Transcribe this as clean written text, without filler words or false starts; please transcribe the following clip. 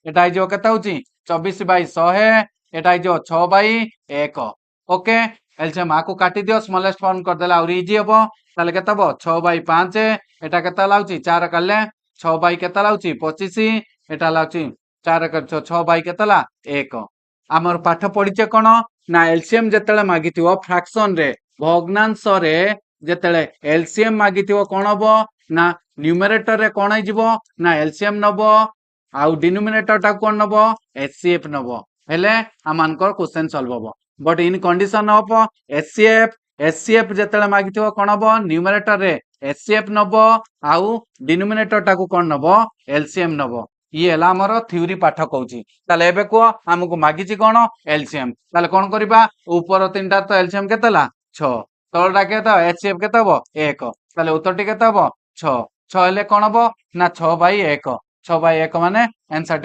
एटा हो केते होची 24/100 एटा हो 6/1 ओके एलसीएम आकु काटी दियो स्मॉलेस्ट फॉर्म कर देला और इजी हबो ताले केते हबो 6/5 एटा केते लाउची 4 करले 6 बाई केते लाउची 25 एटा लाउची 4 कर 6 बाई केतेला 1 आमर पाठ पढिचे कोन ना एलसीएम जेतेले मागिथिवो फ्रैक्शन रे भग्नांश रे जेतेले एलसीएम मागिथिवो कोन हबो ना न्यूमरेटर रे कोन आइजिवो ना एलसीएम नबो आउ डिनोमिनेटर टा कोन नबो एचसीएफ नबो हेले आमानकर क्वेश्चन सॉल्व हबो but in condition of HCF जेतेले मागिथिवो कोन हबो न्यूमरेटर रे एचसीएफ नबो आउ डिनोमिनेटर टा कोन नबो एलसीएम नबो ये हला हमर थ्योरी पाठ कहूची ताले एबे को हमकु मागिची कोन एलसीएम ताले कोन करबा ऊपर तीनटा तो एलसीएम केतेला 6 तळटा केते एचसीएफ केते हबो 1 ताले उत्तरटी केते हबो 6 6 हेले कोन हबो ना 6/1 6/1 माने आंसर